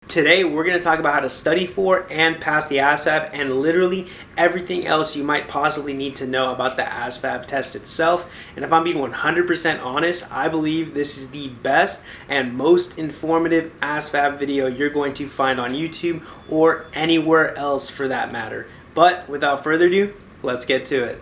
Today, we're going to talk about how to study for and pass the ASVAB and literally everything else you might possibly need to know about the ASVAB test itself. And if I'm being 100% honest, I believe this is the best and most informative ASVAB video you're going to find on YouTube or anywhere else for that matter. But without further ado, let's get to it.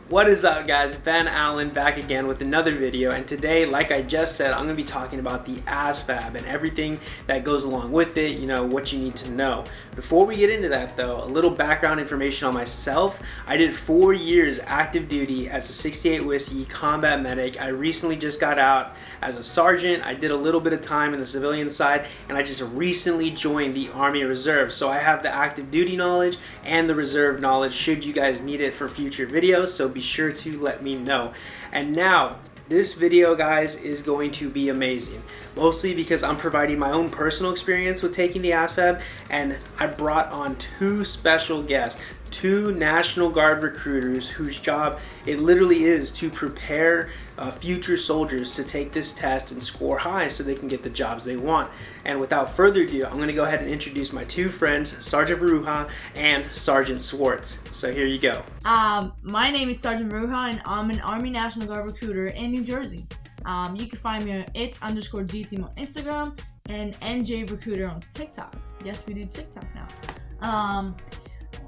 What is up, guys? Ben Allen back again with another video, and today, like I just said, I'm going to be talking about the ASVAB and everything that goes along with it, you know, what you need to know. Before we get into that though, a little background information on myself. I did 4 years active duty as a 68 Whiskey combat medic. I recently just got out as a sergeant. I did a little bit of time in the civilian side, and I just recently joined the Army Reserve. So I have the active duty knowledge and the reserve knowledge should you guys need it for future videos, so be sure to let me know. And now this video, guys, is going to be amazing, mostly because I'm providing my own personal experience with taking the ASVAB, and I brought on two special guests, two National Guard recruiters whose job it literally is to prepare future soldiers to take this test and score high so they can get the jobs they want. And without further ado, I'm going to go ahead and introduce my two friends, Sergeant Varoucha and Sergeant Swartz. So here you go. My name is Sergeant Varoucha, and I'm an Army National Guard recruiter in New Jersey. You can find me on its_G-Team on Instagram and NJ Recruiter on TikTok. Yes, we do TikTok now.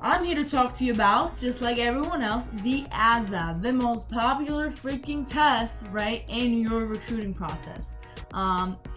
I'm here to talk to you about, just like everyone else, the ASVAB, the most popular freaking test, right, in your recruiting process.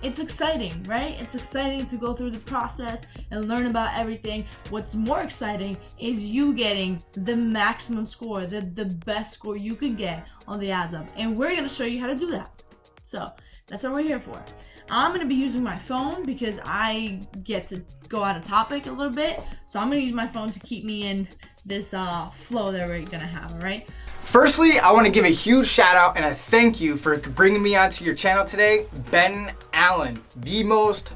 It's exciting, right? It's exciting to go through the process and learn about everything. What's more exciting is you getting the maximum score, the best score you could get on the ASVAB. And we're going to show you how to do that. So that's what we're here for. I'm going to be using my phone because I get to go out of topic a little bit. So I'm going to use my phone to keep me in this flow that we're going to have, all right? Firstly, I want to give a huge shout out and a thank you for bringing me onto your channel today, Ben Allen,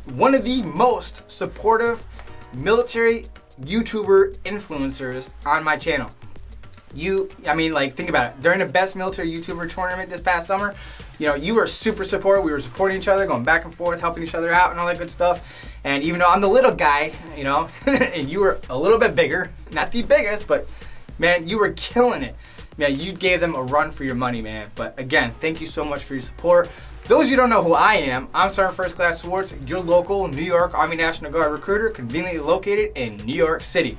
one of the most supportive military YouTuber influencers on my channel. Think about it. During the best military YouTuber tournament this past summer, you were super supportive. We were supporting each other, going back and forth, helping each other out and all that good stuff. And even though I'm the little guy, and you were a little bit bigger, not the biggest, but man, you were killing it. Man, you gave them a run for your money, man. But again, thank you so much for your support. Those of you who don't know who I am, I'm Sergeant First Class Swartz, your local New York Army National Guard recruiter, conveniently located in New York City.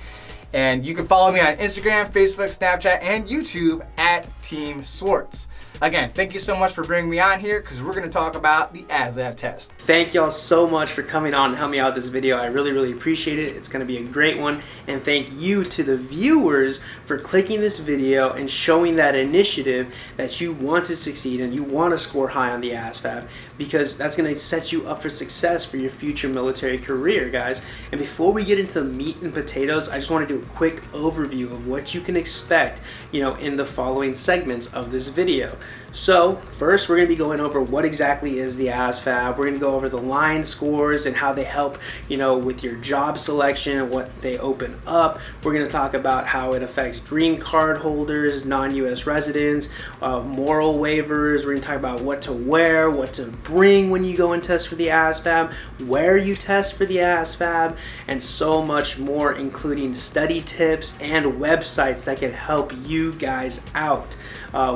And you can follow me on Instagram, Facebook, Snapchat, and YouTube at Team Swartz. Again, thank you so much for bringing me on here because we're going to talk about the ASVAB test. Thank y'all so much for coming on and helping me out with this video. I really, really appreciate it. It's going to be a great one. And thank you to the viewers for clicking this video and showing that initiative that you want to succeed and you want to score high on the ASVAB, because that's going to set you up for success for your future military career, guys. And before we get into the meat and potatoes, I just want to do a quick overview of what you can expect, in the following segments of this video. So first, we're going to be going over what exactly is the ASVAB. We're going to go over the line scores and how they help, with your job selection and what they open up. We're going to talk about how it affects green card holders, non-U.S. residents, moral waivers. We're going to talk about what to wear, what to bring when you go and test for the ASVAB, where you test for the ASVAB, and so much more, including study tips and websites that can help you guys out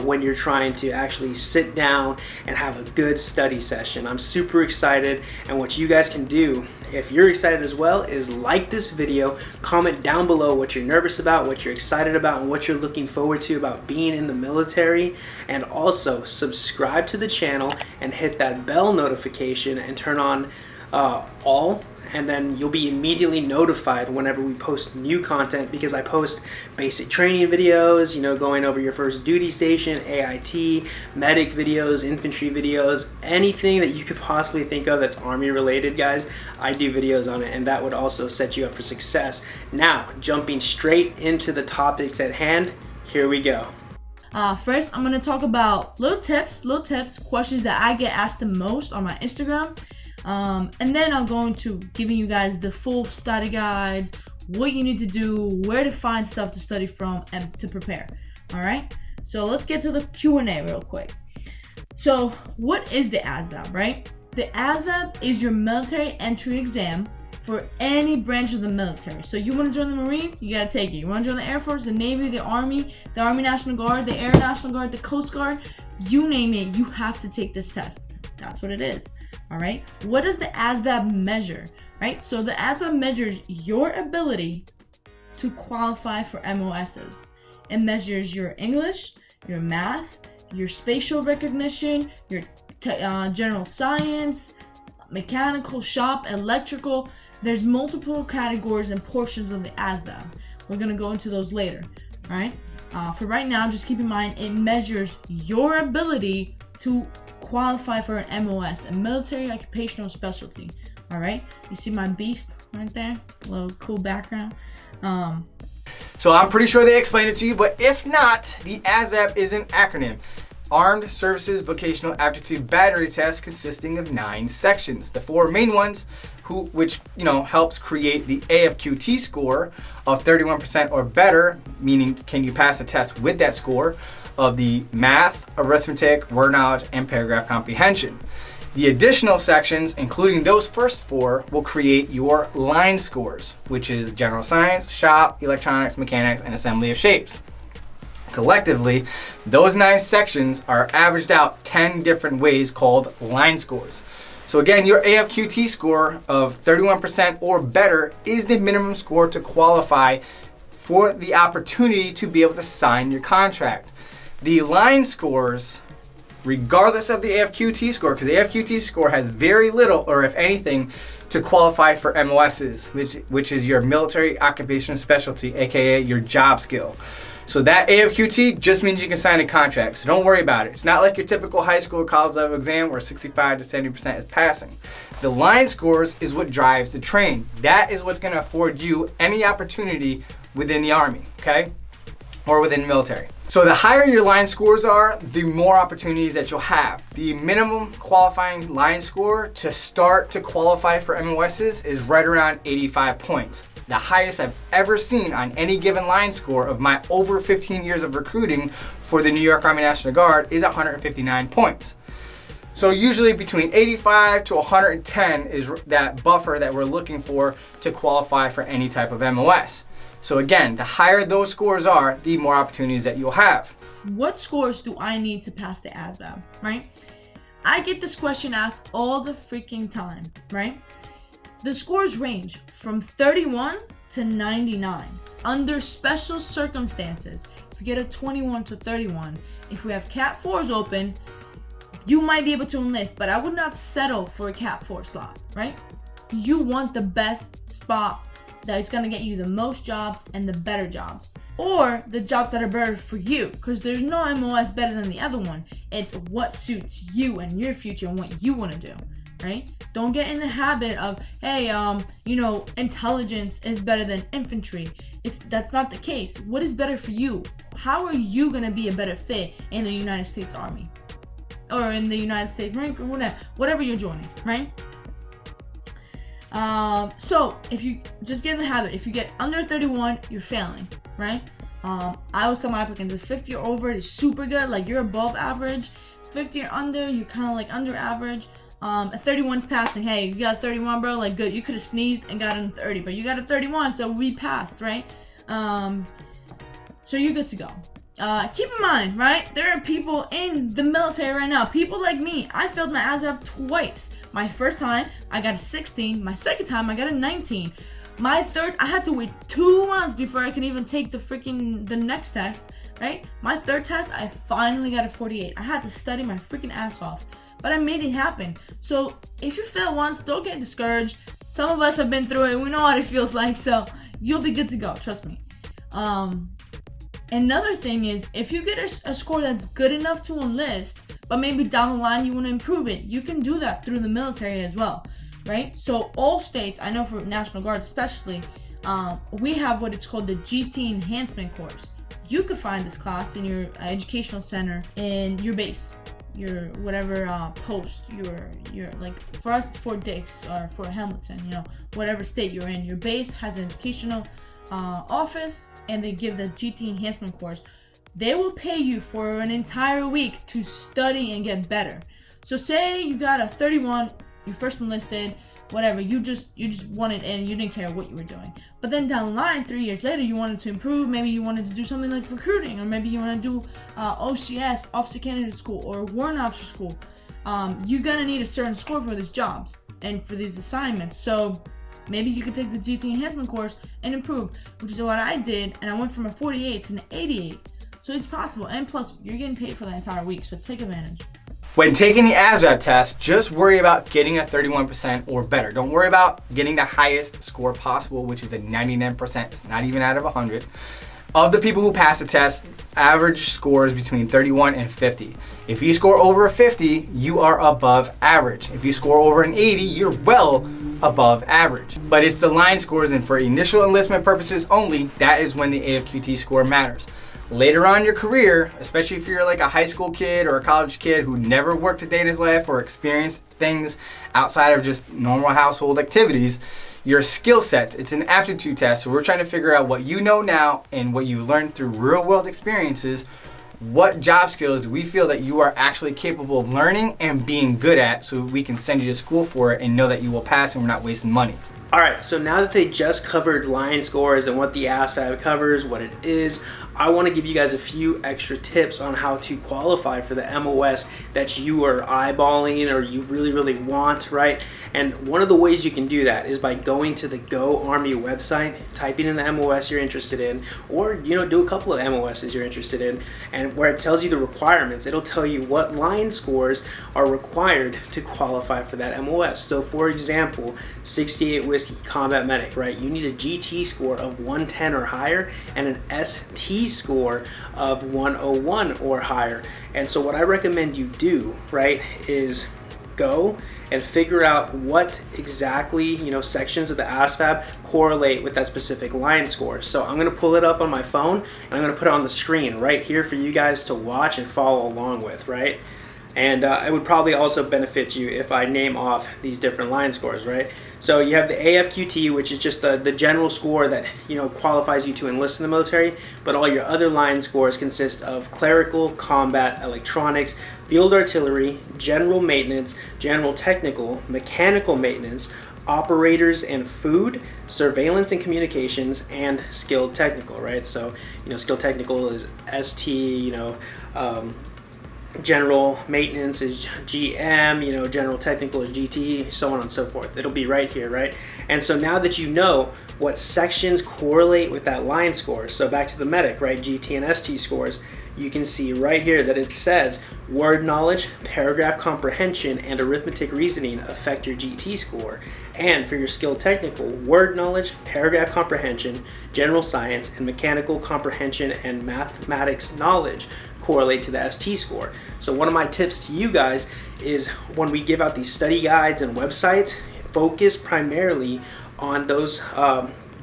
when you're trying to actually sit down and have a good study session. I'm super excited, and what you guys can do, if you're excited as well, is like this video, comment down below what you're nervous about, what you're excited about, and what you're looking forward to about being in the military, and also subscribe to the channel and hit that bell notification and turn on all, and then you'll be immediately notified whenever we post new content, because I post basic training videos, going over your first duty station, AIT, medic videos, infantry videos, anything that you could possibly think of that's Army related, guys. I do videos on it, and that would also set you up for success. Now, jumping straight into the topics at hand, here we go. First, I'm going to talk about little tips, questions that I get asked the most on my Instagram. And then I'll go into giving you guys the full study guides, what you need to do, where to find stuff to study from, and to prepare. All right, so let's get to the Q&A real quick. So what is the ASVAB, right? The ASVAB is your military entry exam for any branch of the military. So you want to join the Marines, you gotta take it. You want to join the Air Force, the Navy, the Army National Guard, the Air National Guard, the Coast Guard, you name it, you have to take this test. That's what it is. All right. What does the ASVAB measure? Right. So the ASVAB measures your ability to qualify for MOSs. It measures your English, your math, your spatial recognition, your general science, mechanical, shop, electrical. There's multiple categories and portions of the ASVAB. We're gonna go into those later. All right. For right now, just keep in mind it measures your ability to qualify for an MOS, a military occupational specialty. All right. You see my beast right there? A little cool background. So I'm pretty sure they explained it to you, but if not, the ASVAB is an acronym. Armed Services Vocational Aptitude Battery Test, consisting of 9 sections. The 4 main ones, which helps create the AFQT score of 31% or better, meaning can you pass the test with that score, of the math, arithmetic, word knowledge, and paragraph comprehension. The additional sections, including those first 4, will create your line scores, which is general science, shop, electronics, mechanics, and assembly of shapes. Collectively, those 9 sections are averaged out 10 different ways called line scores. So again, your AFQT score of 31% or better is the minimum score to qualify for the opportunity to be able to sign your contract. The line scores, regardless of the AFQT score, because the AFQT score has very little, or if anything, to qualify for MOSs, which is your military occupational specialty, aka your job skill. So that AFQT just means you can sign a contract, so don't worry about it. It's not like your typical high school or college level exam where 65 to 70% is passing. The line scores is what drives the train. That is what's going to afford you any opportunity within the Army, okay? Or within the military. So the higher your line scores are, the more opportunities that you'll have. The minimum qualifying line score to start to qualify for MOSs is right around 85 points. The highest I've ever seen on any given line score of my over 15 years of recruiting for the New York Army National Guard is 159 points. So usually between 85 to 110 is that buffer that we're looking for to qualify for any type of MOS. So again, the higher those scores are, the more opportunities that you'll have. What scores do I need to pass the ASVAB, right? I get this question asked all the freaking time, right? The scores range from 31 to 99 under special circumstances. If you get a 21 to 31, if we have Cat 4s open, you might be able to enlist, but I would not settle for a Cat 4 slot, right? You want the best spot that is going to get you the most jobs and the better jobs, or the jobs that are better for you, because there's no MOS better than the other one. It's what suits you and your future and what you want to do, right? Don't get in the habit of, hey, intelligence is better than infantry. That's not the case. What is better for you? How are you going to be a better fit in the United States Army or in the United States Marine Corps, whatever you're joining, right? So if you just get in the habit, if you get under 31, you're failing, right? I always tell my applicants, if 50 or over is super good, like you're above average. 50 or under, you're kind of like under average. A 31's passing. Hey, you got a 31, bro, like good. You could have sneezed and got a 30, but you got a 31, so we passed, right? So you're good to go. Keep in mind, right, there are people in the military right now, people like me. I failed my ASVAB twice. My first time, I got a 16. My second time, I got a 19. My third, I had to wait 2 months before I could even take the next test, right? My third test, I finally got a 48. I had to study my freaking ass off, but I made it happen. So if you fail once, don't get discouraged. Some of us have been through it. We know what it feels like, so you'll be good to go. Trust me. Another thing is, if you get a score that's good enough to enlist, but maybe down the line you want to improve it, you can do that through the military as well, right? So all states, I know for National Guard especially, we have what it's called the GT Enhancement course. You could find this class in your educational center in your base. your whatever post, your like for us it's Fort Dix or for Hamilton, whatever state you're in. Your base has an educational office, and they give the GT enhancement course. They will pay you for an entire week to study and get better. So say you got a 31, you first enlisted, whatever, you just wanted in, you didn't care what you were doing. But then down the line, 3 years later, you wanted to improve. Maybe you wanted to do something like recruiting, or maybe you want to do OCS, Officer Candidate School, or Warrant Officer School. You're gonna need a certain score for these jobs and for these assignments. So maybe you could take the GT enhancement course and improve, which is what I did, and I went from a 48 to an 88. So it's possible, and plus, you're getting paid for the entire week, so take advantage. When taking the ASVAB test, just worry about getting a 31% or better. Don't worry about getting the highest score possible, which is a 99%. It's not even out of 100. Of the people who pass the test, average score is between 31 and 50. If you score over a 50, you are above average. If you score over an 80, you're well above average. But it's the line scores, and for initial enlistment purposes only, that is when the AFQT score matters. Later on in your career, especially if you're like a high school kid or a college kid who never worked a day in his life or experienced things outside of just normal household activities, your skill sets, it's an aptitude test. So we're trying to figure out what you know now and what you've learned through real world experiences. What job skills do we feel that you are actually capable of learning and being good at, so we can send you to school for it and know that you will pass and we're not wasting money. Alright, so now that they just covered line scores and what the ASVAB covers, what it is, I want to give you guys a few extra tips on how to qualify for the MOS that you are eyeballing or you really want, right? And one of the ways you can do that is by going to the Go Army website, typing in the MOS you're interested in, or do a couple of MOSs you're interested in, and where it tells you the requirements, it'll tell you what line scores are required to qualify for that MOS. So for example, 68 Whiskey Combat Medic, right? You need a GT score of 110 or higher and an ST score of 101 or higher. And so what I recommend you do, right, is go and figure out what exactly, sections of the ASVAB correlate with that specific line score. So I'm going to pull it up on my phone and I'm going to put it on the screen right here for you guys to watch and follow along with, right? And it would probably also benefit you if I name off these different line scores, right? So you have the AFQT, which is just the general score that qualifies you to enlist in the military, but all your other line scores consist of clerical, combat, electronics, field artillery, general maintenance, general technical, mechanical maintenance, operators and food, surveillance and communications, and skilled technical, right? So skilled technical is ST, general maintenance is GM, general technical is GT, so on and so forth. It'll be right here, right? And so now that you know what sections correlate with that line score, so back to the medic, right, GT and ST scores, you can see right here that it says word knowledge, paragraph comprehension, and arithmetic reasoning affect your GT score. And for your skilled technical, word knowledge, paragraph comprehension, general science, and mechanical comprehension and mathematics knowledge correlate to the ST score. So one of my tips to you guys is when we give out these study guides and websites, focus primarily on those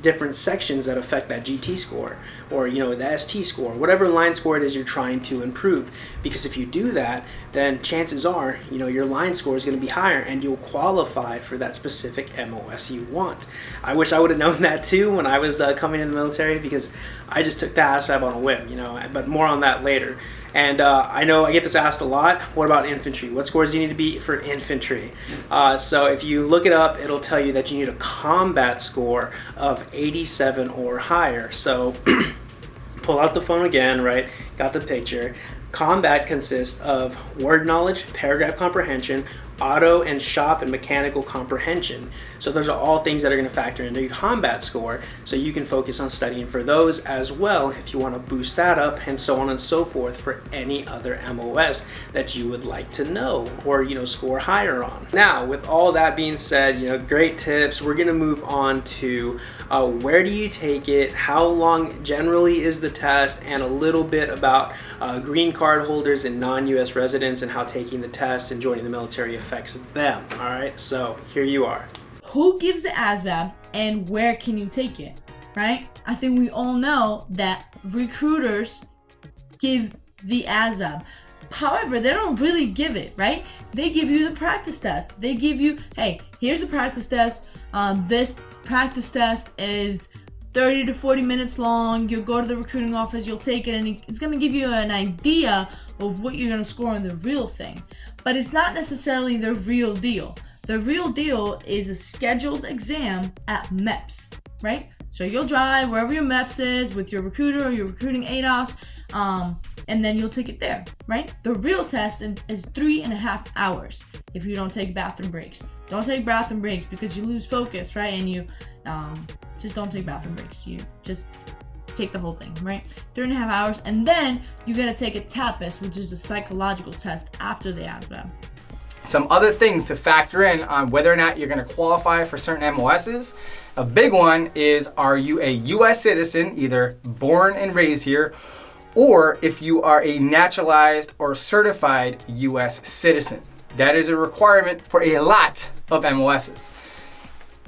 different sections that affect that GT score or the ST score, whatever line score it is you're trying to improve. Because if you do that, then chances are your line score is going to be higher and you'll qualify for that specific MOS you want. I wish I would have known that too when I was coming in the military, because I just took the ASVAB on a whim, but more on that later. And I know I get this asked a lot. What about infantry? What scores do you need to be for infantry? So if you look it up, it'll tell you that you need a combat score of 87 or higher. So pull out the phone again, right? Got the picture. Combat consists of word knowledge, paragraph comprehension, auto and shop and mechanical comprehension. So those are all things that are going to factor into your combat score, so you can focus on studying for those as well if you want to boost that up, and so on and so forth for any other MOS that you would like to know or score higher on. Now with all that being said, great tips, we're going to move on to where do you take it, how long generally is the test, and a little bit about green card holders and non-US residents and how taking the test and joining the military affects them. All right, so here you are. Who gives the ASVAB and where can you take it, right? I think we all know that recruiters give the ASVAB. However, they don't really give it, right? They give you the practice test. They give you, hey, here's a practice test. This practice test is 30 to 40 minutes long. You'll go to the recruiting office, you'll take it, and it's going to give you an idea of what you're going to score on the real thing. But it's not necessarily the real deal. The real deal is a scheduled exam at MEPS, right? So you'll drive wherever your MEPS is with your recruiter or your recruiting ADOS, and then you'll take it there, right? The real test is 3.5 hours if you don't take bathroom breaks. Don't take bathroom breaks because you lose focus, right? And you just don't take bathroom breaks. You just take the whole thing, right? 3.5 hours, and then you gotta take a TAPAS, which is a psychological test after the ASVAB. Some other things to factor in on whether or not you're going to qualify for certain MOSs. A big one is, are you a U.S. citizen, either born and raised here, or if you are a naturalized or certified U.S. citizen. That is a requirement for a lot of MOSs.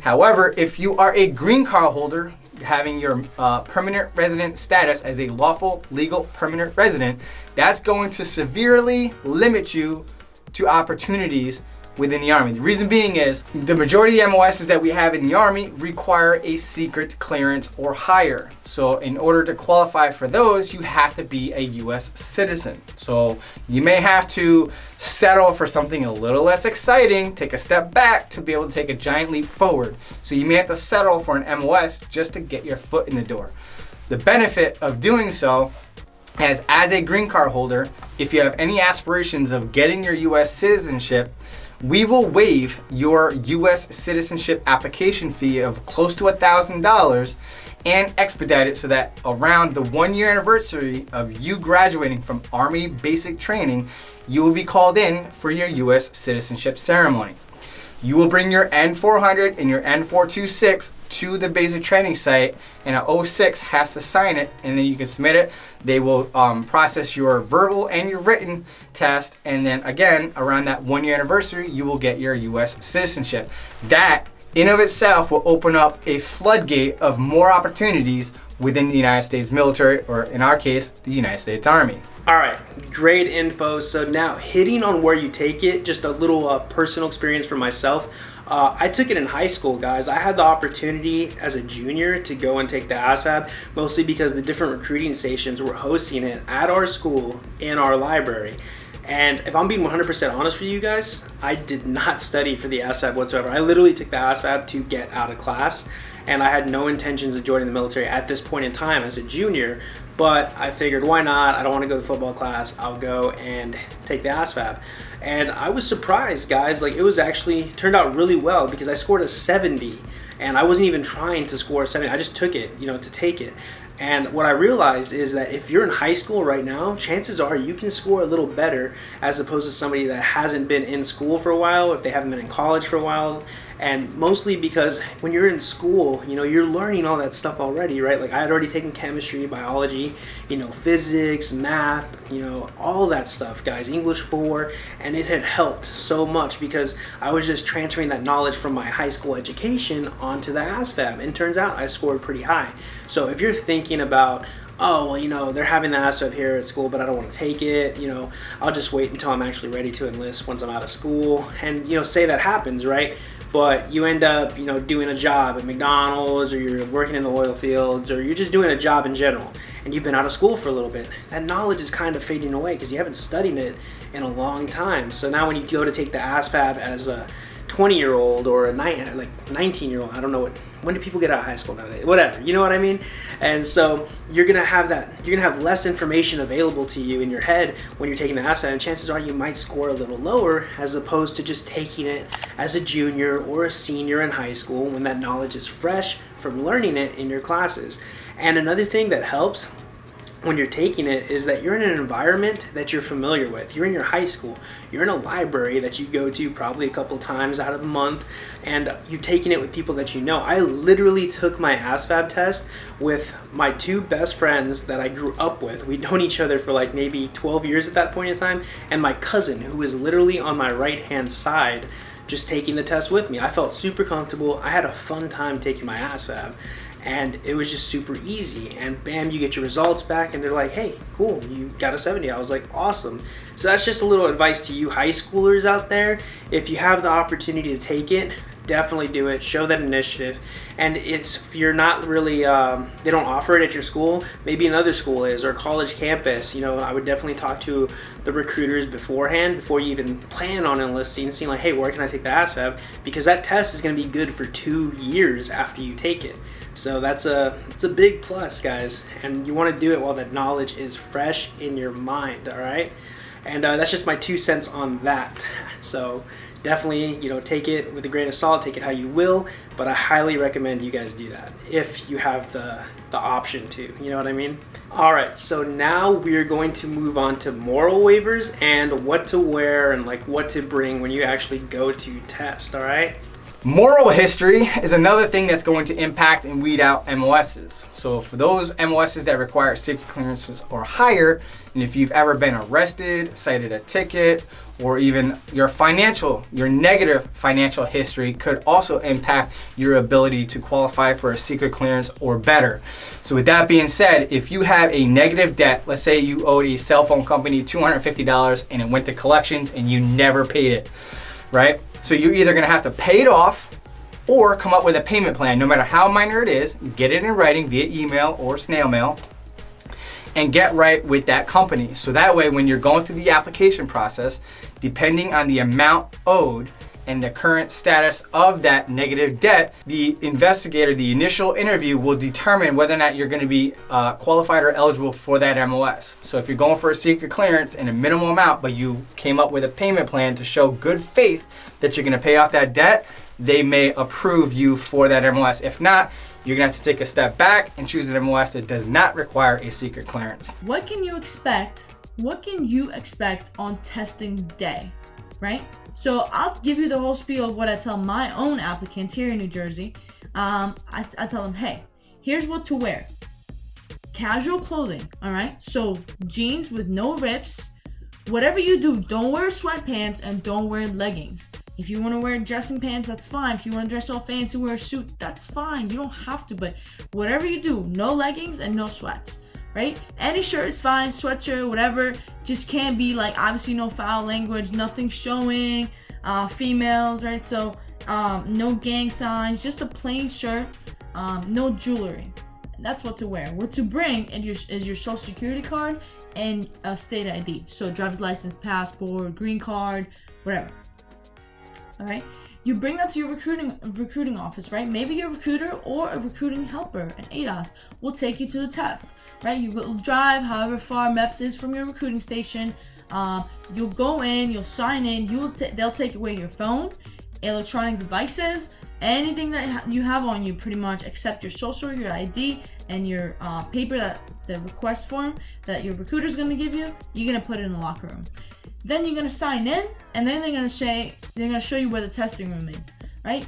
However, if you are a green card holder, having your permanent resident status as a lawful legal permanent resident, that's going to severely limit you to opportunities within the Army. The reason being is the majority of the MOSs that we have in the Army require a secret clearance or higher. So in order to qualify for those, you have to be a US citizen. So you may have to settle for something a little less exciting, take a step back to be able to take a giant leap forward. So you may have to settle for an MOS just to get your foot in the door. The benefit of doing so as a green card holder, if you have any aspirations of getting your US citizenship, we will waive your US citizenship application fee of close to $1,000 and expedite it so that around the 1-year anniversary of you graduating from Army basic training, you will be called in for your US citizenship ceremony. You will bring your N400 and your N426 to the basic training site, and an 06 has to sign it, and then you can submit it. They will process your verbal and your written test, and then again, around that 1-year anniversary, you will get your US citizenship. That, in of itself, will open up a floodgate of more opportunities within the United States military, or in our case, the United States Army. All right, great info. So now hitting on where you take it, just a little personal experience for myself. I took it in high school, guys. I had the opportunity as a junior to go and take the ASVAB, mostly because the different recruiting stations were hosting it at our school in our library. And if I'm being 100% honest with you guys, I did not study for the ASVAB whatsoever. I literally took the ASVAB to get out of class, and I had no intentions of joining the military at this point in time as a junior, but I figured, why not? I don't want to go to football class. I'll go and take the ASVAB. And I was surprised, guys. Like, it was actually turned out really well because I scored a 70, and I wasn't even trying to score a 70. I just took it, to take it. And what I realized is that if you're in high school right now, chances are you can score a little better as opposed to somebody that hasn't been in school for a while, if they haven't been in college for a while. And mostly because when you're in school, you're learning all that stuff already, right? Like, I had already taken chemistry, biology, physics, math, all that stuff, guys, English 4, and it had helped so much because I was just transferring that knowledge from my high school education onto the ASVAB, and turns out I scored pretty high. So if you're thinking about, oh, well, they're having the ASVAB here at school, but I don't want to take it, I'll just wait until I'm actually ready to enlist once I'm out of school, and, say that happens, right? But you end up, doing a job at McDonald's, or you're working in the oil fields, or you're just doing a job in general, and you've been out of school for a litlittle bit. That knowledge is kind of fading away because you haven't studied it in a long time. So now when you go to take the ASVAB as a 20-year-old or a 19-year-old, I don't know when do people get out of high school nowadays? Whatever, you know what I mean? And so you're gonna have less information available to you in your head when you're taking the ASVAB, and chances are you might score a little lower as opposed to just taking it as a junior or a senior in high school when that knowledge is fresh from learning it in your classes. And another thing that helps when you're taking it is that you're in an environment that you're familiar with. You're in your high school. You're in a library that you go to probably a couple times out of the month, and you're taking it with people that you know. I literally took my ASVAB test with my 2 best friends that I grew up with. We'd known each other for like maybe 12 years at that point in time, and my cousin, who was literally on my right-hand side, just taking the test with me. I felt super comfortable. I had a fun time taking my ASVAB. and it was just super easy. And bam, you get your results back, and they're like, hey, cool, you got a 70. I was like, awesome. So that's just a little advice to you high schoolers out there. If you have the opportunity to take it, definitely do it. Show that initiative. And if you're not really, they don't offer it at your school, maybe another school is, or college campus. I would definitely talk to the recruiters beforehand, before you even plan on enlisting, seeing like, hey, where can I take the ASVAB? Because that test is going to be good for 2 years after you take it. So it's a big plus, guys. And you want to do it while that knowledge is fresh in your mind, all right? And that's just my 2 cents on that. So definitely, take it with a grain of salt, take it how you will, but I highly recommend you guys do that if you have the option to, you know what I mean? All right, so now we're going to move on to moral waivers and what to wear and like what to bring when you actually go to test, all right? Moral history is another thing that's going to impact and weed out MOSs. So for those MOSs that require secret clearances or higher, and if you've ever been arrested, cited a ticket, or even your negative financial history could also impact your ability to qualify for a secret clearance or better. So with that being said, if you have a negative debt, let's say you owed a cell phone company $250 and it went to collections and you never paid it, right? So you're either gonna have to pay it off or come up with a payment plan, no matter how minor it is, get it in writing via email or snail mail, and get right with that company. So that way, when you're going through the application process, depending on the amount owed and the current status of that negative debt, the investigator, the initial interview will determine whether or not you're gonna be qualified or eligible for that MOS. So if you're going for a secret clearance and a minimal amount, but you came up with a payment plan to show good faith that you're gonna pay off that debt, they may approve you for that MOS. If not, you're gonna have to take a step back and choose an MOS that does not require a secret clearance. What can you expect? What can you expect on testing day, right? So I'll give you the whole spiel of what I tell my own applicants here in New Jersey. I tell them, hey, here's what to wear. Casual clothing, all right? So jeans with no rips. Whatever you do, don't wear sweatpants and don't wear leggings. If you want to wear dressing pants, that's fine. If you want to dress all fancy, wear a suit, that's fine. You don't have to, but whatever you do, no leggings and no sweats, right? Any shirt is fine, sweatshirt, whatever. Just can't be like, obviously no foul language, nothing showing, females, right? So no gang signs, just a plain shirt, no jewelry. That's what to wear. What to bring is your social security card and a state ID. So driver's license, passport, green card, whatever. All right, you bring that to your recruiting office, right? Maybe your recruiter or a recruiting helper, an ADOS, will take you to the test, right? You will drive however far MEPS is from your recruiting station. You'll go in, you'll sign in. They'll take away your phone, electronic devices, anything that you have on you, pretty much, except your social, your ID, and your paper, the request form that your recruiter's gonna give you. You're gonna put it in the locker room. Then you're gonna sign in, and then they're gonna show you where the testing room is, right?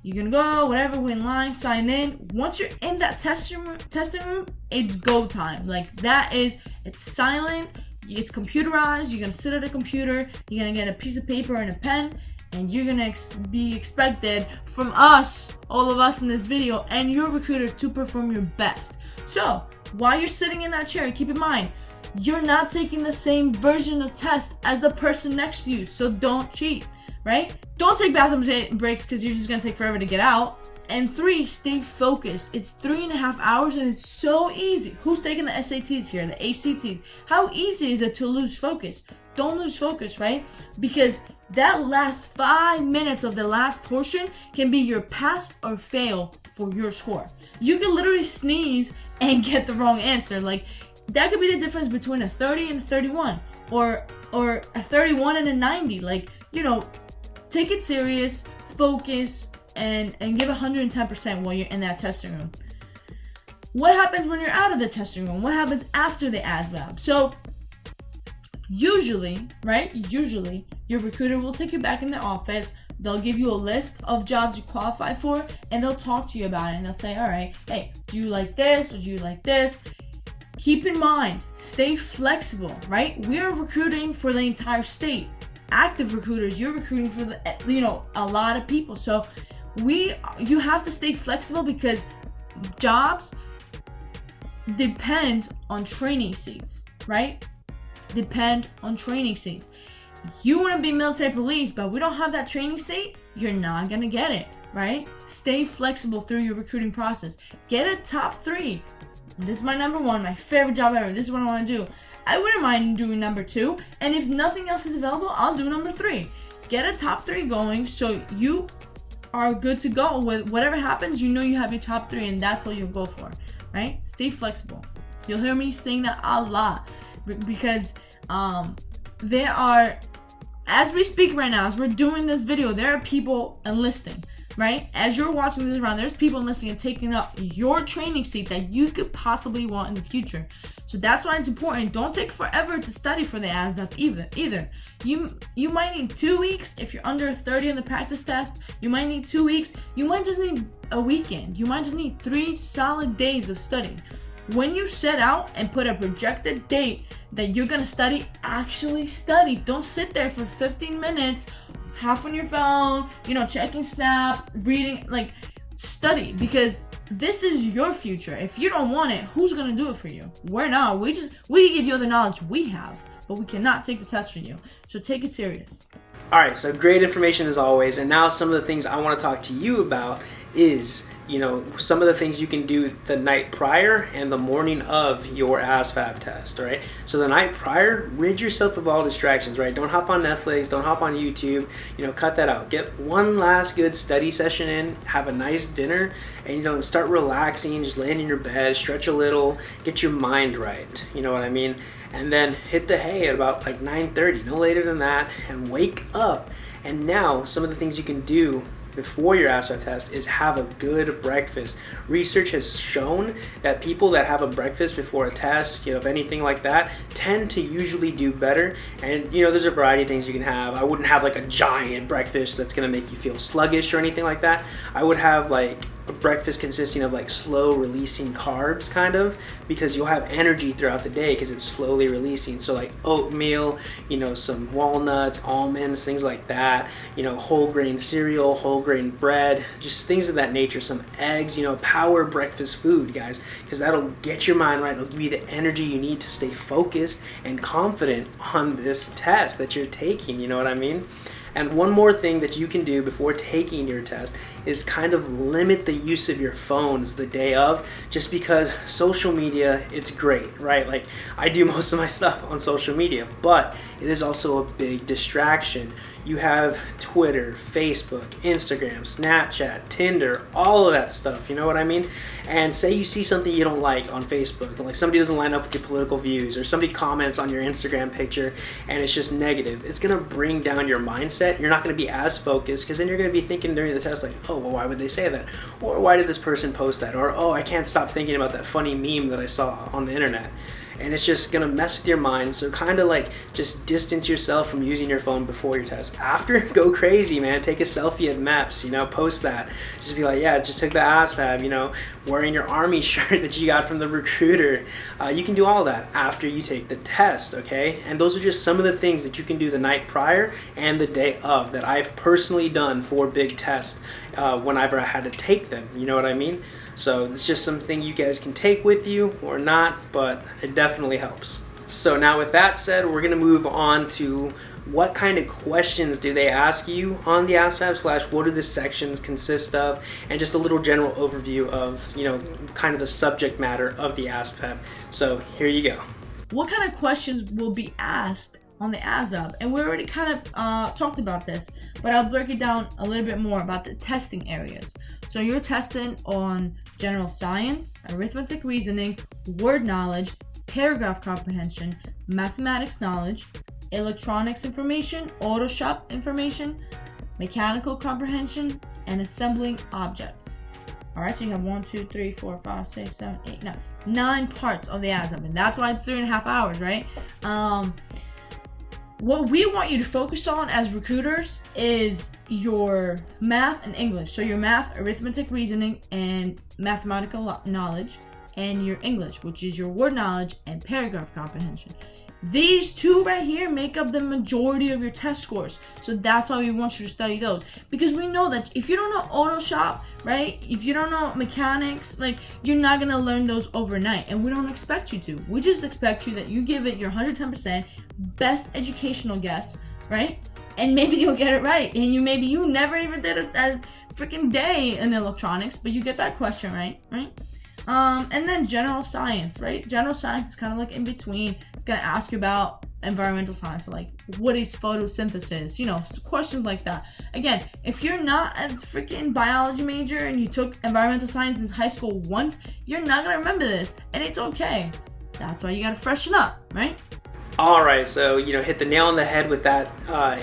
You're gonna go, whatever, wait in line, sign in. Once you're in that testing room, it's go time. Like it's silent, it's computerized. You're gonna sit at a computer. You're gonna get a piece of paper and a pen, and you're gonna be expected from us, all of us in this video, and your recruiter to perform your best. So while you're sitting in that chair, keep in mind, you're not taking the same version of test as the person next to you, so don't cheat, right? Don't take bathroom breaks because you're just gonna take forever to get out. And 3, stay focused. It's 3.5 hours and it's so easy. Who's taking the SATs here, the ACTs? How easy is it to lose focus? Don't lose focus, right? Because that last 5 minutes of the last portion can be your pass or fail for your score. You can literally sneeze and get the wrong answer. Like, that could be the difference between a 30 and a 31, or a 31 and a 90. Like, take it serious, focus, and give 110% while you're in that testing room. What happens when you're out of the testing room? What happens after the ASVAB? So usually, your recruiter will take you back in the office. They'll give you a list of jobs you qualify for, and they'll talk to you about it. And they'll say, all right, hey, do you like this or do you like this? Keep in mind, stay flexible, right? We are recruiting for the entire state. Active recruiters, you're recruiting for a lot of people. So you have to stay flexible because jobs depend on training seats, right? Depend on training seats. You want to be military police, but we don't have that training seat, you're not going to get it, right? Stay flexible through your recruiting process. Get a top 3. This is my number 1, my favorite job ever. This is what I want to do. I wouldn't mind doing number 2. And if nothing else is available, I'll do number 3. Get a top 3 going so you are good to go with whatever happens. You know you have your top 3 and that's what you'll go for, right? Stay flexible. You'll hear me saying that a lot because there are, as we speak right now, as we're doing this video, there are people enlisting, right? As you're watching this around, there's people enlisting and taking up your training seat that you could possibly want in the future. So that's why it's important. Don't take forever to study for the ASVAB either. You might need 2 weeks if you're under 30 on the practice test. You might need 2 weeks. You might just need a weekend. You might just need 3 solid days of studying. When you set out and put a projected date that you're gonna study, actually study. Don't sit there for 15 minutes, half on your phone, checking Snap, reading, study, because this is your future. If you don't want it, who's gonna do it for you? We're not. We can give you the knowledge we have, but we cannot take the test for you. So take it serious. All right, so great information as always. And now some of the things I want to talk to you about is, some of the things you can do the night prior and the morning of your ASVAB test, right? So the night prior, rid yourself of all distractions, right? Don't hop on Netflix, don't hop on YouTube, cut that out. Get one last good study session in, have a nice dinner, and, start relaxing, just laying in your bed, stretch a little, get your mind right, you know what I mean? And then hit the hay at about 9:30, no later than that, and wake up. And now some of the things you can do before your ASVAB test is have a good breakfast. Research has shown that people that have a breakfast before a test, if anything like that, tend to usually do better. And there's a variety of things you can have. I wouldn't have a giant breakfast that's gonna make you feel sluggish or anything like that. I would have a breakfast consisting of slow releasing carbs, kind of, because you'll have energy throughout the day because it's slowly releasing. So oatmeal, some walnuts, almonds, things like that, whole grain cereal, whole grain bread, just things of that nature, some eggs, power breakfast food, guys, because that'll get your mind right. It'll give you the energy you need to stay focused and confident on this test that you're taking, you know what I mean? And one more thing that you can do before taking your test is kind of limit the use of your phones the day of, just because social media, it's great, right? I do most of my stuff on social media, but it is also a big distraction. You have Twitter, Facebook, Instagram, Snapchat, Tinder, all of that stuff, you know what I mean? And say you see something you don't like on Facebook, somebody doesn't line up with your political views, or somebody comments on your Instagram picture and it's just negative. It's gonna bring down your mindset. You're not gonna be as focused, because then you're gonna be thinking during the test oh, well, why would they say that? Or why did this person post that? Or, oh, I can't stop thinking about that funny meme that I saw on the internet. And it's just gonna mess with your mind. So kind of just distance yourself from using your phone before your test. After, go crazy, man. Take a selfie at MEPS, post that. Just be yeah, just took the ASVAB, wearing your army shirt that you got from the recruiter. You can do all that after you take the test, okay? And those are just some of the things that you can do the night prior and the day of that I've personally done for big tests whenever I had to take them, you know what I mean? So it's just something you guys can take with you or not, but it definitely helps. So now with that said, we're gonna move on to what kind of questions do they ask you on the ASVAB / what do the sections consist of, and just a little general overview of, kind of the subject matter of the ASVAB. So here you go. What kind of questions will be asked on the ASVAB? And we already kind of talked about this, but I'll break it down a little bit more about the testing areas. So you're testing on general science, arithmetic reasoning, word knowledge, paragraph comprehension, mathematics knowledge, electronics information, auto shop information, mechanical comprehension, and assembling objects. All right, so you have 1, 2, 3, 4, 5, 6, 7, 8, 9 parts of the ASVAB, and that's why it's 3.5 hours, right? What we want you to focus on as recruiters is your math and English. So your math, arithmetic reasoning, and mathematical knowledge. and your English, which is your word knowledge and paragraph comprehension. These two right here make up the majority of your test scores. So that's why we want you to study those. Because we know that if you don't know auto shop, right? If you don't know mechanics, like, you're not going to learn those overnight. And we don't expect you to. We just expect you that you give it your 110% best educational guess, right? And maybe you'll get it right. And maybe you never even did a freaking day in electronics, but you get that question right? And then general science, right? General science is kind of like in between. It's going to ask you about environmental science, so like, what is photosynthesis? You know, questions like that. Again, if you're not a freaking biology major and you took environmental science in high school once, you're not going to remember this, and it's okay. That's why you got to freshen up, right? Alright, so, hit the nail on the head with that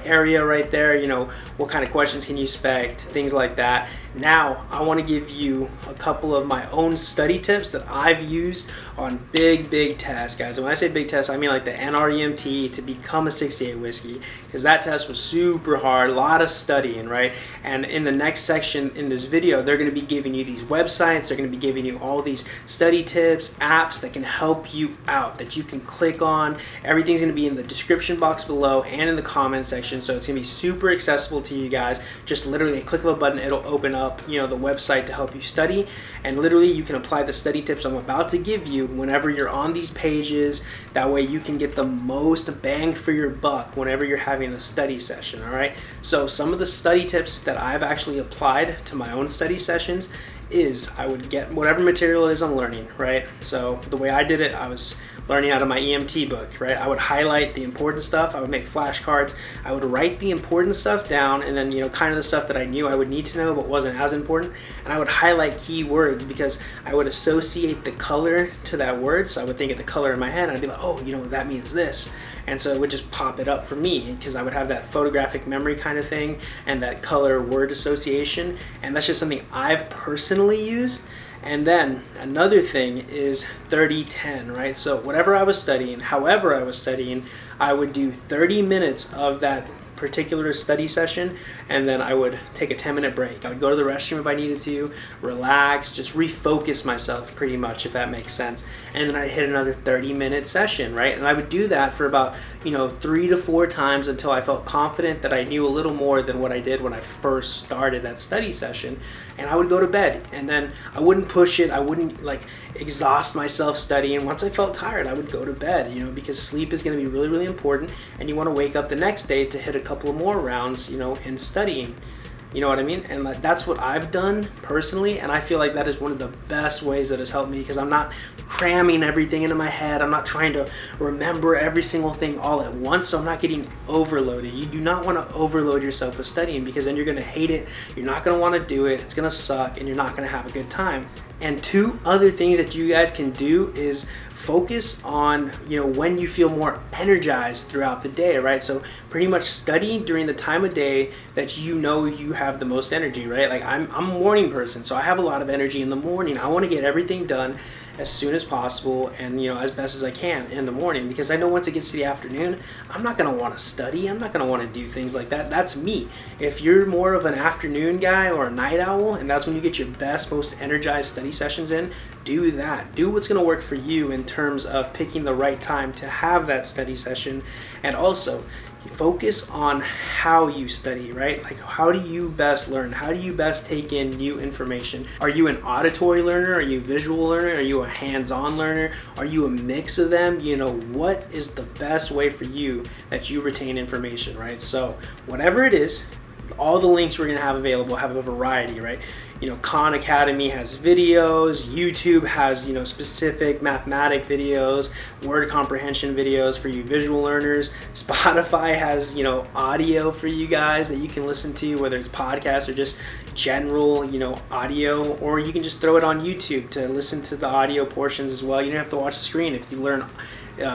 area right there. What kind of questions can you expect, things like that. Now, I want to give you a couple of my own study tips that I've used on big tests, guys. And when I say big tests, I mean like the NREMT to become a 68 whiskey, because that test was super hard, a lot of studying, right? And in the next section in this video, they're going to be giving you these websites, they're going to be giving you all these study tips, apps that can help you out, that you can click on. Everything's going to be in the description box below and in the comment section, so it's going to be super accessible to you guys. Just literally a click of a button, it'll open up the website to help you study, and literally you can apply the study tips I'm about to give you whenever you're on these pages. That way you can get the most bang for your buck whenever you're having a study session. Alright, so some of the study tips that I've actually applied to my own study sessions is I would get whatever material it is I'm learning, right? So the way I did it, I was learning out of my EMT book, right? I would highlight the important stuff, I would make flashcards, I would write the important stuff down, and then kind of the stuff that I knew I would need to know but wasn't as important, and I would highlight key words because I would associate the color to that word. So I would think of the color in my head and I'd be like, oh, that means this, and so it would just pop it up for me because I would have that photographic memory kind of thing and that color word association, and that's just something I've personally used. And then another thing is 30-10, right? So whatever I was studying, however I was studying, I would do 30 minutes of that particular study session, and then I would take a 10-minute break. I would go to the restroom if I needed to, relax, just refocus myself pretty much, if that makes sense. And then I'd hit another 30-minute session, right? And I would do that for about 3 to 4 times until I felt confident that I knew a little more than what I did when I first started that study session. And I would go to bed, and then I wouldn't push it, I wouldn't exhaust myself studying. Once I felt tired, I would go to bed, because sleep is going to be really important, and you want to wake up the next day to hit a couple of more rounds, in studying. You know what I mean? And that's what I've done personally, and I feel like that is one of the best ways that has helped me, because I'm not cramming everything into my head. I'm not trying to remember every single thing all at once, so I'm not getting overloaded. You do not want to overload yourself with studying, because then you're going to hate it, you're not going to want to do it, it's going to suck, and you're not going to have a good time. And 2 other things that you guys can do is focus on, when you feel more energized throughout the day, right? So pretty much study during the time of day that you have the most energy, right? Like I'm a morning person, so I have a lot of energy in the morning. I want to get everything done as soon as possible and, as best as I can in the morning, because I know once it gets to the afternoon, I'm not going to want to study. I'm not going to want to do things like that. That's me. If you're more of an afternoon guy or a night owl, and that's when you get your best, most energized study sessions in, do that. Do what's going to work for you in terms of picking the right time to have that study session. And also focus on how you study, right? Like, how do you best learn? How do you best take in new information? Are you an auditory learner? Are you a visual learner? Are you a hands-on learner? Are you a mix of them? What is the best way for you that you retain information, right? So whatever it is, all the links we're going to have available have a variety, right? Khan Academy has videos, YouTube has, specific mathematic videos, word comprehension videos for you visual learners. Spotify has, audio for you guys that you can listen to, whether it's podcasts or just general, audio, or you can just throw it on YouTube to listen to the audio portions as well. You don't have to watch the screen if you learn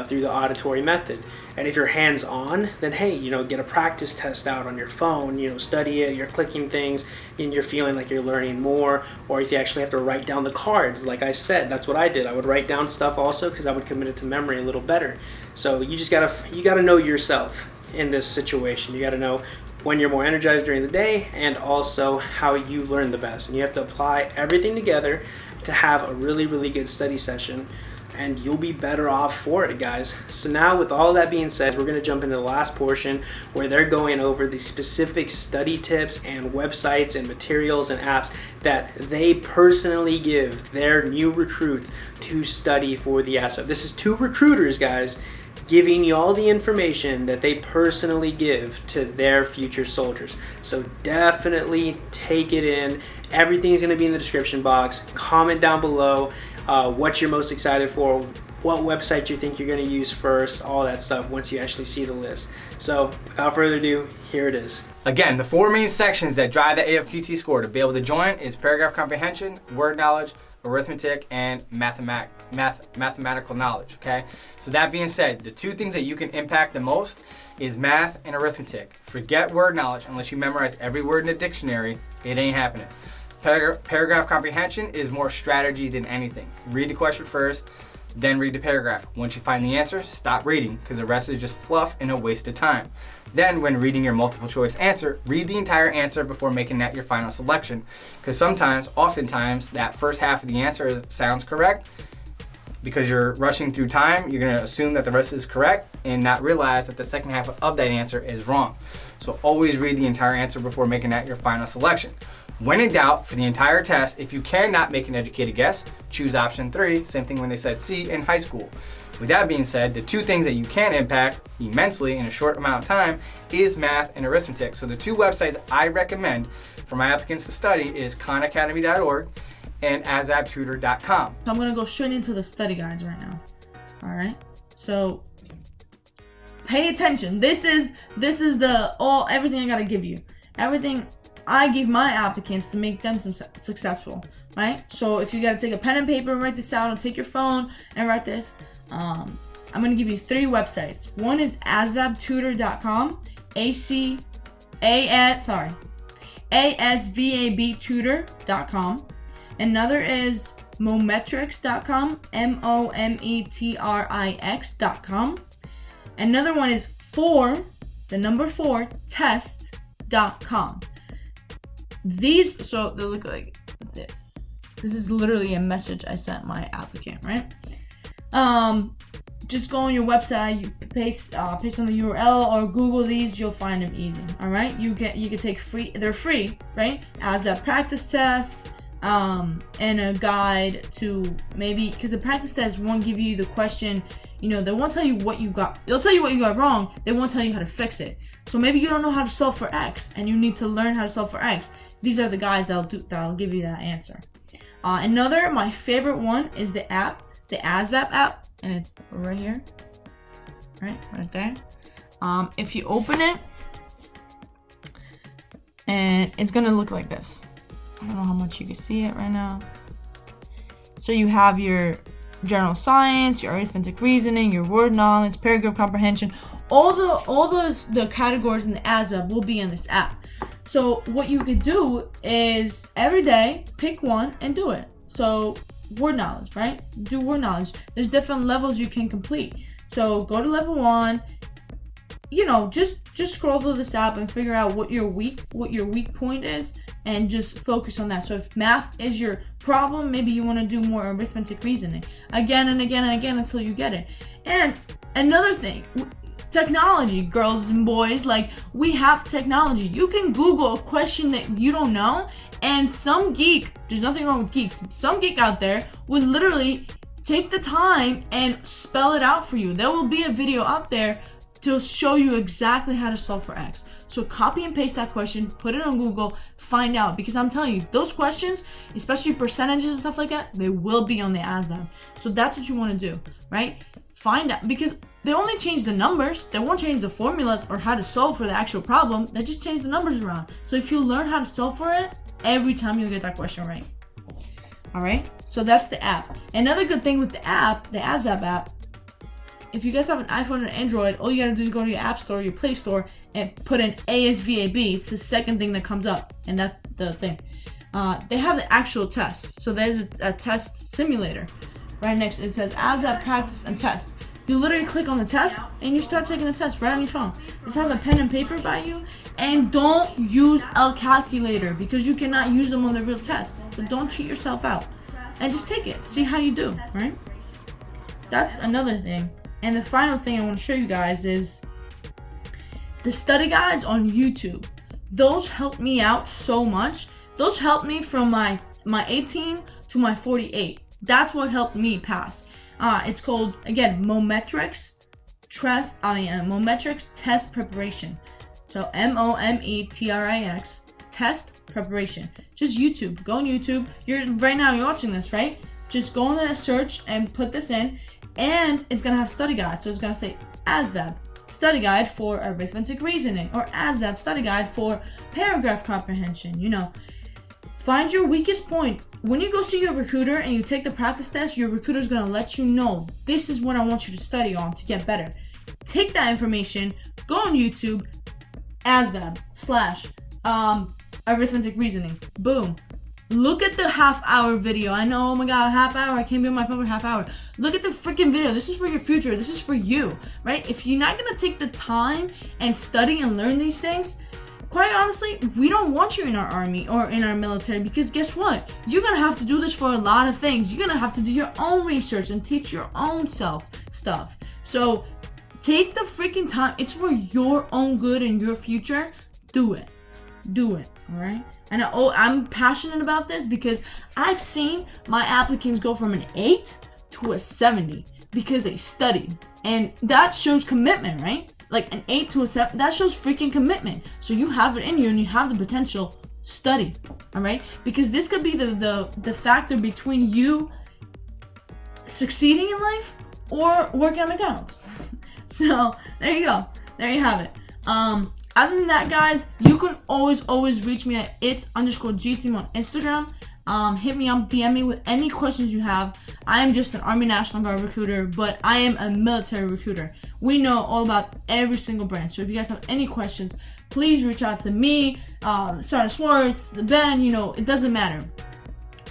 through the auditory method. And if you're hands-on, then hey, get a practice test out on your phone, study it, you're clicking things and you're feeling like you're learning more. Or if you actually have to write down the cards, like I said, that's what I did. I would write down stuff also because I would commit it to memory a little better. So you gotta know yourself in this situation. You gotta know when you're more energized during the day and also how you learn the best. And you have to apply everything together to have a really, really good study session, and you'll be better off for it, guys. So now with all that being said, we're going to jump into the last portion where they're going over the specific study tips and websites and materials and apps that they personally give their new recruits to study for the ASVAB. This is 2 recruiters, guys, giving you all the information that they personally give to their future soldiers. So definitely take it in. Everything is going to be in the description box. Comment down below what you're most excited for, what website you think you're going to use first, all that stuff once you actually see the list. So without further ado, here it is. Again, the 4 main sections that drive the AFQT score to be able to join is paragraph comprehension, word knowledge, arithmetic, and mathematical knowledge, okay? So that being said, the 2 things that you can impact the most is math and arithmetic. Forget word knowledge. Unless you memorize every word in the dictionary, it ain't happening. Paragraph comprehension is more strategy than anything. Read the question first, then read the paragraph. Once you find the answer, stop reading, because the rest is just fluff and a waste of time. Then when reading your multiple choice answer, read the entire answer before making that your final selection, because oftentimes, that first half of the answer sounds correct. Because you're rushing through time, you're going to assume that the rest is correct and not realize that the second half of that answer is wrong. So always read the entire answer before making that your final selection. When in doubt, for the entire test, if you cannot make an educated guess, choose option 3, same thing when they said C in high school. With that being said, the 2 things that you can impact immensely in a short amount of time is math and arithmetic. So the 2 websites I recommend for my applicants to study is khanacademy.org and asvabtutor.com. So I'm gonna go straight into the study guides right now. All right. So pay attention. This is everything I gotta give you. Everything I give my applicants to make them successful, right? So if you gotta take a pen and paper and write this out, or take your phone and write this, I'm gonna give you 3 websites. One is asvabtutor.com, ASVABtutor.com. Another is mometrix.com, mometrix.com. Another one is 4 tests.com. These, so they look like this. This is literally a message I sent my applicant, right? Just go on your website, you paste on the URL, or Google these, you'll find them easy. All right, you can take free. They're free, right? ASVAB practice tests, and a guide to maybe, because the practice test won't give you the question. You know, they won't tell you what you got. They'll tell you what you got wrong. They won't tell you how to fix it. So maybe you don't know how to solve for X, and you need to learn how to solve for X. These are the guides that'll give you that answer. My favorite one is the app, the ASVAB app, and it's right here, right there. If you open it, and it's gonna look like this. I don't know how much you can see it right now. So you have your general science, your arithmetic reasoning, your word knowledge, paragraph comprehension. All the categories in the ASVAB will be in this app. So what you could do is every day pick one and do it. So word knowledge, right? Do word knowledge. There's different levels you can complete. So go to level 1. You know, just scroll through this app and figure out what your weak point is, and just focus on that. So if math is your problem, maybe you want to do more arithmetic reasoning again and again and again until you get it. And another thing, technology, girls and boys, like, we have technology. You can Google a question that you don't know, and some geek, there's nothing wrong with geeks, some geek out there would literally take the time and spell it out for you. There will be a video out there to show you exactly how to solve for X. So copy and paste that question, put it on Google, find out, because I'm telling you, those questions, especially percentages and stuff like that, they will be on the ASVAB. So that's what you want to do, right? Find out, because they only change the numbers. They won't change the formulas or how to solve for the actual problem. They just change the numbers around. So if you learn how to solve for it, every time you'll get that question right. All right, so that's the app. Another good thing with the app, the ASVAB app, if you guys have an iPhone or Android, all you gotta do is go to your App Store, your Play Store, and put in ASVAB. It's the second thing that comes up, and that's the thing. They have the actual test. So there's a test simulator right next. It says ASVAB practice and test. You literally click on the test and you start taking the test right on your phone. Just have a pen and paper by you, and don't use a calculator because you cannot use them on the real test. So don't cheat yourself out. and just take it. See how you do, right? That's another thing. And the final thing I want to show you guys is the study guides on YouTube. Those help me out so much. Those helped me from my 18 to my 48. That's what helped me pass. It's called, again, Mometrics Test Preparation. So Mometrix Test Preparation. Just YouTube. Go on YouTube. Right now you're watching this, right? Just go on the search and put this in, and it's gonna have study guide. So it's gonna say ASVAB study guide for arithmetic reasoning, or ASVAB study guide for paragraph comprehension. You know, find your weakest point. When you go see your recruiter and you take the practice test, your recruiter's gonna let you know, this is what I want you to study on to get better. Take that information, go on YouTube, ASVAB / arithmetic reasoning. Boom. Look at the half-hour video. I know, oh my god, half hour. I can't be on my phone for half hour. Look at the freaking video. This is for your future. This is for you, right? If you're not gonna take the time and study and learn these things, quite honestly, we don't want you in our army or in our military, because guess what? You're gonna have to do this for a lot of things. You're gonna have to do your own research and teach your own self stuff. So take the freaking time. It's for your own good and your future. Do it. Do it, all right? And I'm passionate about this because I've seen my applicants go from an 8 to a 70 because they studied. And that shows commitment, right? Like an 8 to a 7, that shows freaking commitment. So you have it in you and you have the potential. Study, all right? Because this could be the factor between you succeeding in life or working at McDonald's. So there you go. There you have it. Other than that, guys, you can always reach me at its_GTeam on Instagram. Hit me up, DM me with any questions you have. I am just an Army National Guard recruiter, but I am a military recruiter. We know all about every single branch. So if you guys have any questions, please reach out to me, Sergeant Swartz, Ben, you know, it doesn't matter.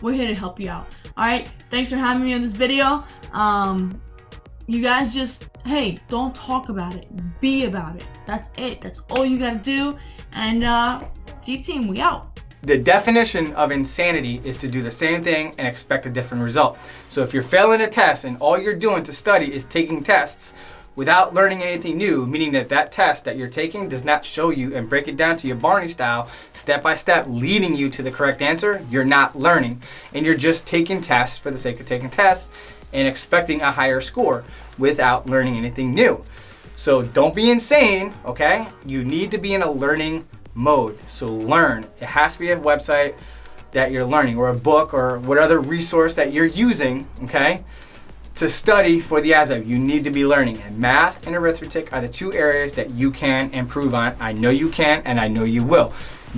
We're here to help you out. All right, thanks for having me on this video. You guys just, hey, don't talk about it. Be about it. That's it. That's all you gotta do. And G-Team, we out. The definition of insanity is to do the same thing and expect a different result. So if you're failing a test and all you're doing to study is taking tests without learning anything new, meaning that test that you're taking does not show you and break it down to you Barney style, step by step, leading you to the correct answer, you're not learning. And you're just taking tests for the sake of taking tests and expecting a higher score without learning anything new. So don't be insane, okay? You need to be in a learning mode. So learn. It has to be a website that you're learning, or a book, or what other resource that you're using, okay, to study for the ASVAB. You need to be learning. And math and arithmetic are the two areas that you can improve on. I know you can, and I know you will.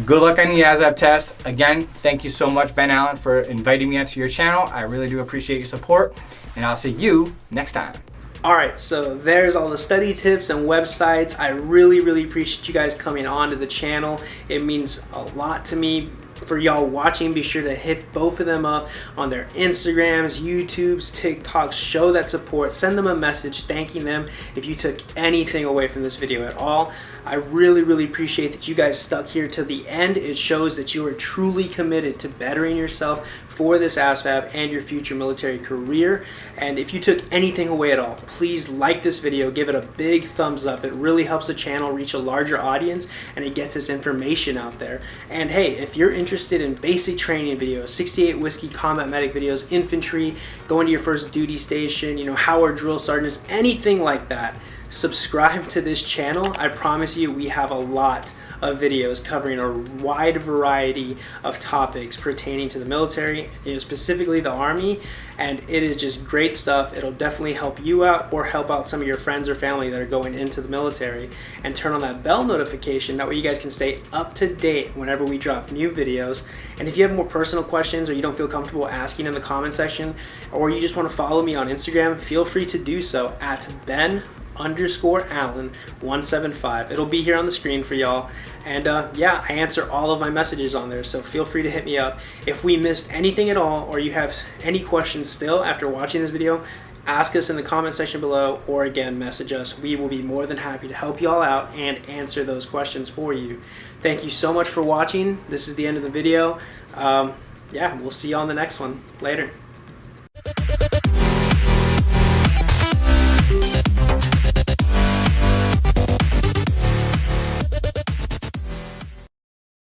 Good luck on the ASVAB test. Again, thank you so much, Ben Allen, for inviting me onto your channel. I really do appreciate your support, and I'll see you next time. Alright, so there's all the study tips and websites. I really appreciate you guys coming on to the channel. It means a lot to me for y'all watching. Be sure to hit both of them up on their Instagrams, YouTubes, TikToks. Show that support. Send them a message thanking them if you took anything away from this video at all. I really appreciate that you guys stuck here to the end. It shows that you are truly committed to bettering yourself for this ASVAB and your future military career. And if you took anything away at all, please like this video, give it a big thumbs up. It really helps the channel reach a larger audience, and it gets this information out there. And hey, if you're interested in basic training videos, 68 Whiskey combat medic videos, infantry, going to your first duty station, you know, how are drill sergeants, anything like that, subscribe to this channel. I promise you we have a lot of videos covering a wide variety of topics pertaining to the military, you know, specifically the Army, and it is just great stuff. It'll definitely help you out or help out some of your friends or family that are going into the military. And turn on that bell notification, that way you guys can stay up to date whenever we drop new videos. And if you have more personal questions or you don't feel comfortable asking in the comment section, or you just want to follow me on Instagram, feel free to do so at Ben_Allen175. It'll be here on the screen for y'all. And yeah, I answer all of my messages on there, so feel free to hit me up. If we missed anything at all, or you have any questions still after watching this video, ask us in the comment section below, or again, message us. We will be more than happy to help y'all out and answer those questions for you. Thank you so much for watching. This is the end of the video. Yeah, we'll see you on the next one. Later.